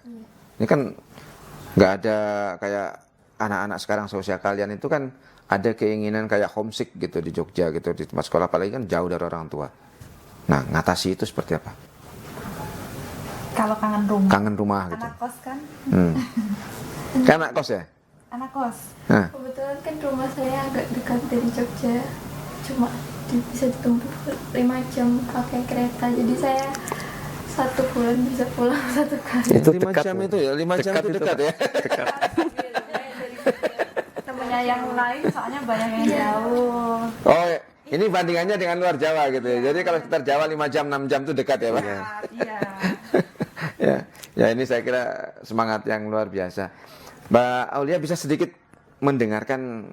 Ini kan nggak ada kayak anak-anak sekarang seusia kalian itu kan ada keinginan kayak homesick gitu di Jogja gitu di tempat sekolah, apalagi kan jauh dari orang tua. Nah, ngatasi itu seperti apa? Kalau kangen rumah. Kangen rumah gitu. Anak kos kan? Kan anak kos ya? Anak kos. Nah, Kebetulan kan rumah saya agak dekat dari Jogja, cuma bisa ditempuh 5 jam pakai kereta. Jadi saya 1 bulan bisa pulang 1 kali. itu 5 dekat jam itu ya, 5 jam itu dekat ya. Temennya yang lain soalnya banyak yang jauh. Oh, Ini bandingannya dengan luar Jawa gitu ya. Jadi kalau sekitar Jawa 5 jam, 6 jam itu dekat ya Pak? Iya. Ya, ya ini saya kira semangat yang luar biasa. Mbak Aulia bisa sedikit mendengarkan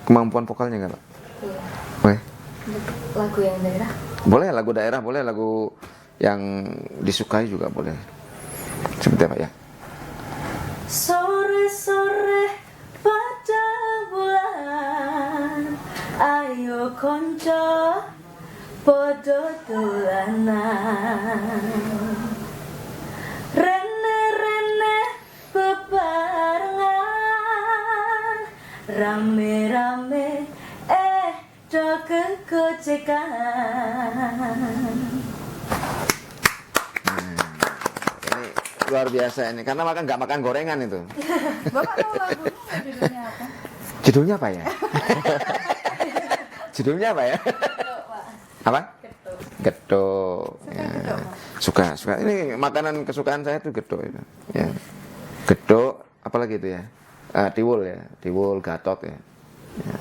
kemampuan vokalnya nggak Pak? Iya. Boleh? Lagu yang daerah. Boleh lagu daerah, boleh lagu yang disukai juga boleh. Seperti apa ya? Sore-sore pada bulan, ayo konco podo dolanan. Rene-rene bebarengan, rame-rame do kegocekan. Ini luar biasa ini karena nggak makan gorengan itu. Bapak tahu lagunya judulnya apa? Judulnya apa ya? Judulnya apa ya? Apa? Getuk. Ya. Suka. Ini makanan kesukaan saya tuh getuk itu. Ya. Getuk, apalagi itu ya? Tiwul ya, tiwul, gatot ya. Ya.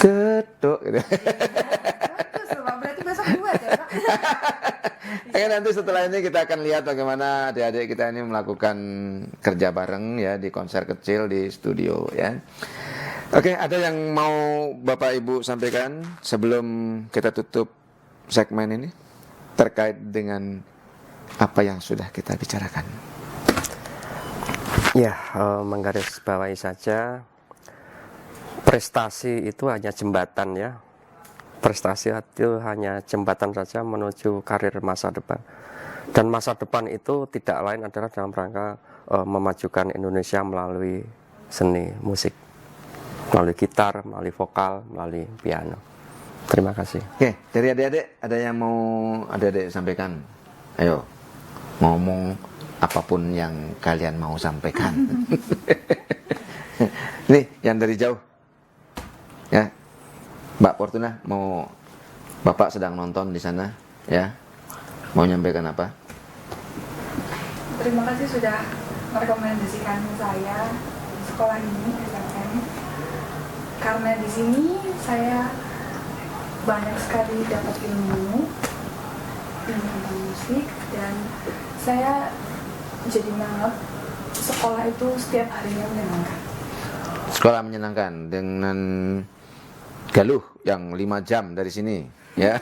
Getuk gitu. Bagus loh, Pak. Berarti besok buat ya, Pak? Oke, nanti setelah ini kita akan lihat bagaimana adik-adik kita ini melakukan kerja bareng ya di konser kecil di studio ya. Oke, ada yang mau Bapak Ibu sampaikan sebelum kita tutup segmen ini terkait dengan apa yang sudah kita bicarakan? Ya, menggarisbawahi saja, prestasi itu hanya jembatan ya. Prestasi itu hanya jembatan saja menuju karir masa depan. Dan masa depan itu tidak lain adalah dalam rangka memajukan Indonesia melalui seni musik. Melalui gitar, melalui vokal, melalui piano. Terima kasih. Oke, dari adik-adik ada yang mau adik-adik sampaikan? Ayo, ngomong apapun yang kalian mau sampaikan. Nih, yang dari jauh. Ya, Mbak Fortuna, mau Bapak sedang nonton di sana, ya? Mau nyampaikan apa? Terima kasih sudah merekomendasikan saya sekolah ini SMK. Karena di sini saya banyak sekali dapat ilmu tentang musik dan saya jadi menganggap sekolah itu setiap harinya menyenangkan. Sekolah menyenangkan dengan Galuh yang 5 jam dari sini, ya.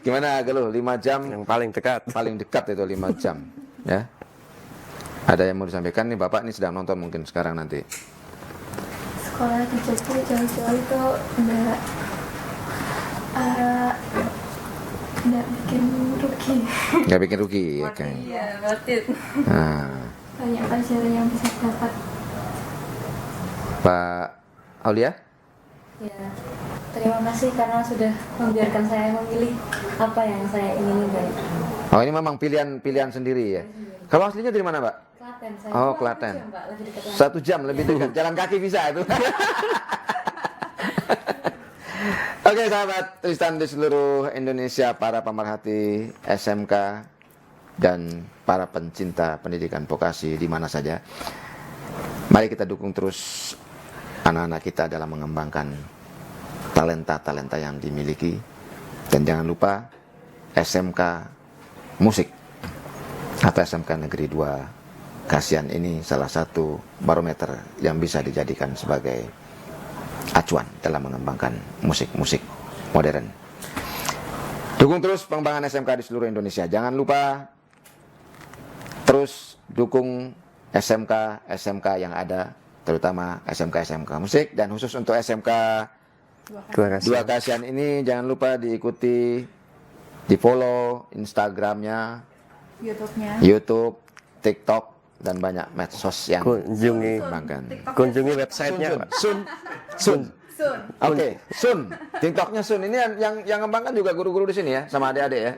Gimana Galuh? 5 jam Yang paling dekat. paling dekat itu 5 jam, ya. Ada yang mau disampaikan nih Bapak ini sedang nonton mungkin sekarang nanti. Sekolah di Jogja jauh-jauh itu nggak bikin rugi. Nggak bikin rugi, ya kan? Iya, berarti. Nah, Banyak pelajaran yang bisa dapat. Pak Aulia? Ya, terima kasih karena sudah membiarkan saya memilih apa yang saya inginkan. Oh ini memang pilihan sendiri ya. Kalau aslinya dari mana Pak? Klaten saya. Oh Klaten. 1 jam lebih dekat. Jalan kaki bisa itu. Oke sahabat Tristan di seluruh Indonesia, para pemerhati SMK dan para pencinta pendidikan vokasi di mana saja. Mari kita dukung terus anak-anak kita dalam mengembangkan talenta-talenta yang dimiliki. Dan jangan lupa SMK Musik atau SMK Negeri 2 Kasihan ini salah satu barometer yang bisa dijadikan sebagai acuan dalam mengembangkan musik-musik modern. Dukung terus pengembangan SMK di seluruh Indonesia. Jangan lupa terus dukung SMK yang ada, terutama SMK musik, dan khusus untuk SMK Dua Kasihan ini jangan lupa diikuti, di follow Instagramnya, YouTube, TikTok, dan banyak medsos yang kunjungi websitenya Pak. Sun. Oke, Sun. TikToknya Sun. Ini yang ngembangkan juga guru-guru di sini ya, sama adik-adik ya.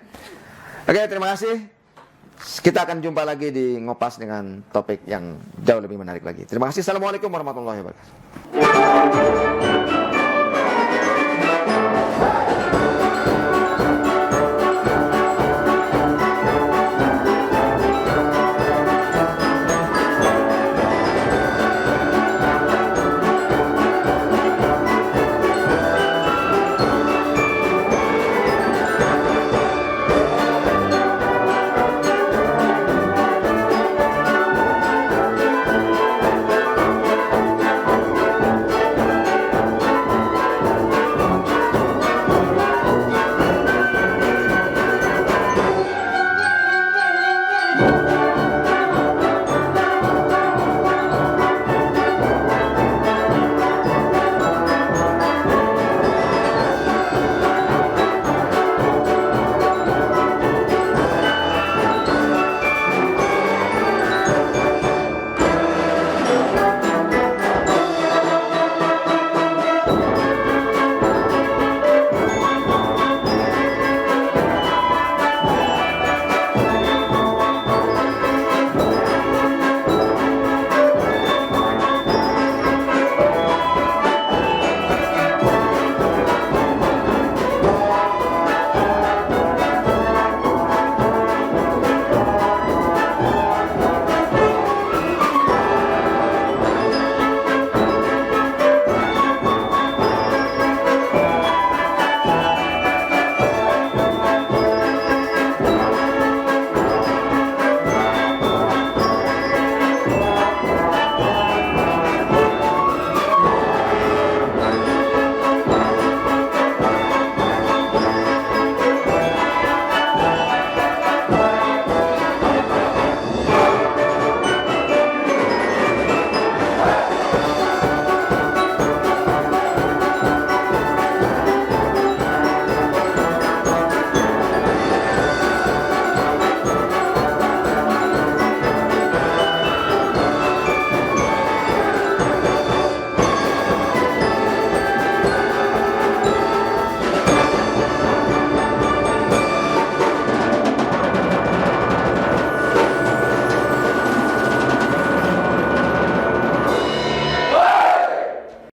Oke, terima kasih. Kita akan jumpa lagi di Ngopas dengan topik yang jauh lebih menarik lagi. Terima kasih. Assalamualaikum warahmatullahi wabarakatuh.